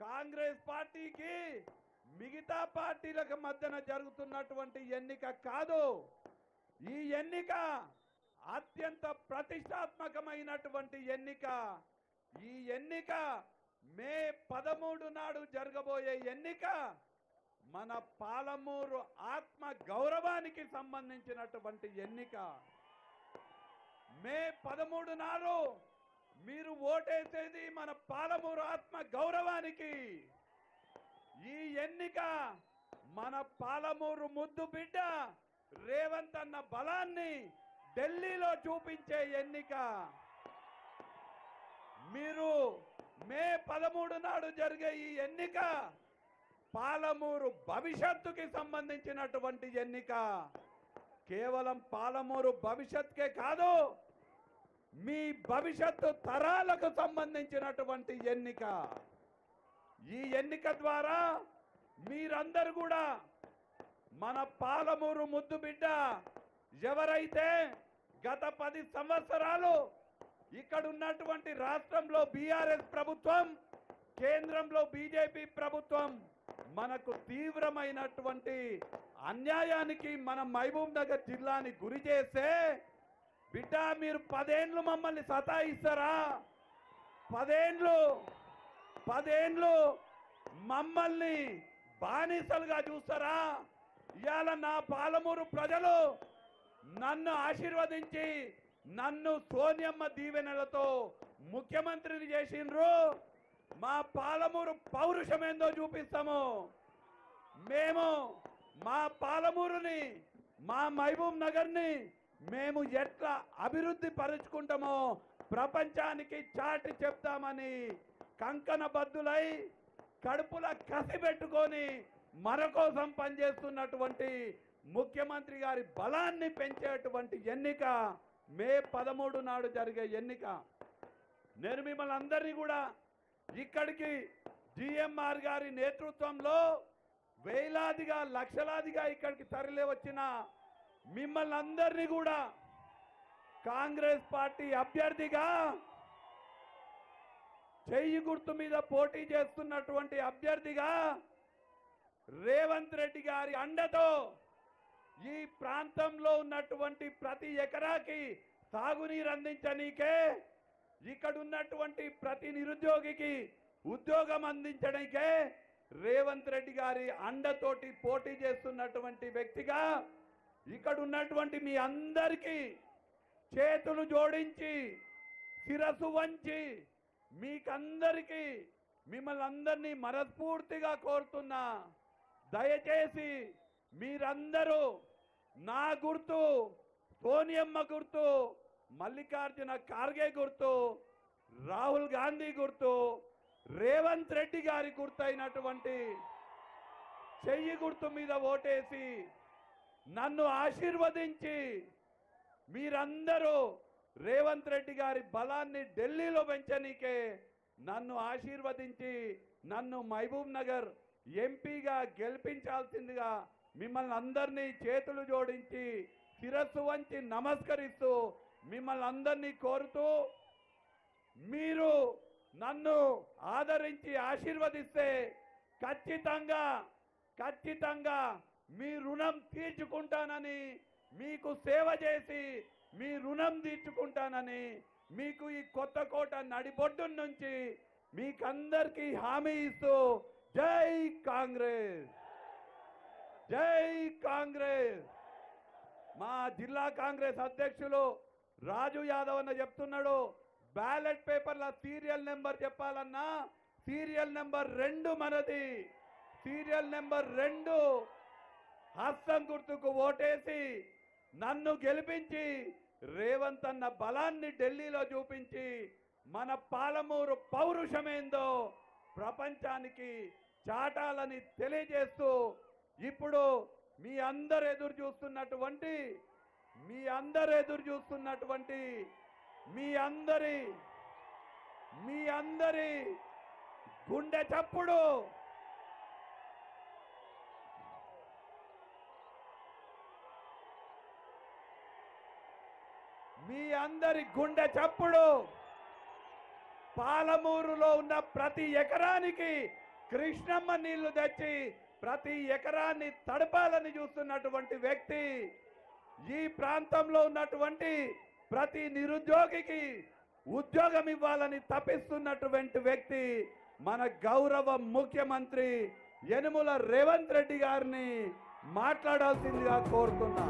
కాంగ్రెస్ పార్టీకి మిగతా పార్టీలకు మధ్యన జరుగుతున్నటువంటి ఎన్నిక కాదు. ఈ ఎన్నిక అత్యంత ప్రతిష్టాత్మకమైనటువంటి ఎన్నిక. ఈ ఎన్నిక మే 13 నాడు జరగబోయే ఎన్నిక మన పాలమూరు ఆత్మ గౌరవానికి సంబంధించినటువంటి ఎన్నిక. మే 13 నాడు మీరు ఓటేసేది మన పాలమూరు ఆత్మ గౌరవానికి. ఈ ఎన్నిక మన పాలమూరు ముద్దు బిడ్డ రేవంత్ అన్న బలాన్ని ఢిల్లీలో చూపించే ఎన్నిక. మీరు మే 13 నాడు జరిగే ఈ ఎన్నిక పాలమూరు భవిష్యత్తుకి సంబంధించినటువంటి ఎన్నిక. కేవలం పాలమూరు భవిష్యత్తుకే కాదు, మీ భవిష్యత్తు తరాలకు సంబంధించినటువంటి ఎన్నిక. ఈ ఎన్నిక ద్వారా మీరందరూ కూడా మన పాలమూరు ముద్దు బిడ్డ ఎవరైతే గత 10 సంవత్సరాలు ఇక్కడ ఉన్నటువంటి రాష్ట్రంలో బీఆర్ఎస్ ప్రభుత్వం, కేంద్రంలో బీజేపీ ప్రభుత్వం మనకు తీవ్రమైనటువంటి అన్యాయానికి మన మహబూబ్ నగర్ జిల్లాని గురి చేస్తే, బిడ్డ మీరు 10 ఏళ్ళు మమ్మల్ని సతాయిస్తారా? 10 ఏళ్ళు మమ్మల్ని బానిసలుగా చూస్తారా? ఇవాళ నా పాలమూరు ప్రజలు నన్ను ఆశీర్వదించి నన్ను సోనియమ్మ దీవెనలతో ముఖ్యమంత్రిని చేసిండ్రు. మా పాలమూరు పౌరుషం ఏందో చూపిస్తాము. మేము మా పాలమూరుని, మా మహబూబ్ నగర్ని మేము ఎట్లా అభివృద్ధి పరుచుకుంటామో ప్రపంచానికి చాటి చెప్తామని కంకణబద్ధులై కడుపుల కసి పెట్టుకొని మన కోసం పనిచేస్తున్నటువంటి ముఖ్యమంత్రి గారి బలాన్ని పెంచేటువంటి ఎన్నిక మే 13 నాడు జరిగే ఎన్నిక. నేను మిమ్మల్ని అందరినీ కూడా ఇక్కడికి జిఎంఆర్ గారి నేతృత్వంలో వేలాదిగా లక్షలాదిగా ఇక్కడికి తరలి వచ్చిన మిమ్మల్ని అందరినీ కూడా కాంగ్రెస్ పార్టీ అభ్యర్థిగా, చెయ్యి గుర్తు మీద పోటీ చేస్తున్నటువంటి అభ్యర్థిగా రేవంత్ రెడ్డి గారి అండతో ఈ ప్రాంతంలో ఉన్నటువంటి ప్రతి ఎకరాకి సాగునీరు అందించనీకే, ఇక్కడ ఉన్నటువంటి ప్రతి నిరుద్యోగికి ఉద్యోగం అందించడానికే రేవంత్ రెడ్డి గారి అండతోటి పోటీ చేస్తున్నటువంటి వ్యక్తిగా ఇక్కడ ఉన్నటువంటి మీ అందరికీ చేతులు జోడించి శిరసు వంచి మీకందరికీ మిమ్మల్ని అందరినీ మనస్ఫూర్తిగా కోరుతున్నా, దయచేసి మీరందరూ నా గుర్తు సోనియమ్మ గుర్తు, మల్లికార్జున ఖార్గే గుర్తు, రాహుల్ గాంధీ గుర్తు, రేవంత్ రెడ్డి గారి గుర్తు అయినటువంటి చెయ్యి గుర్తు మీద ఓటేసి నన్ను ఆశీర్వదించి మీరందరూ రేవంత్ రెడ్డి గారి బలాన్ని ఢిల్లీలో పెంచనీకే నన్ను ఆశీర్వదించి నన్ను మహబూబ్ నగర్ ఎంపీగా గెలిపించాల్సిందిగా మిమ్మల్ని అందరినీ చేతులు జోడించి శిరస్సు వంచి నమస్కరిస్తూ మిమ్మల్ని అందరినీ కోరుతూ, మీరు నన్ను ఆదరించి ఆశీర్వదిస్తే ఖచ్చితంగా మీ రుణం తీర్చుకుంటానని, మీకు సేవ చేసి మీ రుణం తీర్చుకుంటానని మీకు ఈ కొత్తకోట నడిబొడ్డు నుంచి మీకందరికీ హామీ ఇస్తూ జై కాంగ్రెస్, జై కాంగ్రెస్. మా జిల్లా కాంగ్రెస్ అధ్యక్షులు రాజు యాదవ్ అన్న చెప్తున్నాడు, బ్యాలెట్ పేపర్ల సీరియల్ నెంబర్ చెప్పాలన్నా సీరియల్ నెంబర్ 2 మనది. సీరియల్ నెంబర్ 2 హస్తం గుర్తుకు ఓటేసి నన్ను గెలిపించి రేవంత్ అన్న బలాన్ని ఢిల్లీలో చూపించి మన పాలమూరు పౌరుషమేందో ప్రపంచానికి చాటాలని తెలియజేస్తూ, ఇప్పుడు మీ అందరు ఎదురు చూస్తున్నటువంటి మీ అందరి గుండె చప్పుడు పాలమూరులో ఉన్న ప్రతి ఎకరానికి కృష్ణమ్మ నీళ్లు తెచ్చి ప్రతి ఎకరాన్ని తడపాలని చూస్తున్నటువంటి వ్యక్తి, ఈ ప్రాంతంలో ఉన్నటువంటి ప్రతి నిరుద్యోగికి ఉద్యోగం ఇవ్వాలని తపిస్తున్నటువంటి వ్యక్తి మన గౌరవ ముఖ్యమంత్రి యనుమల రేవంత్ రెడ్డి గారిని మాట్లాడాల్సిందిగా కోరుతున్నా.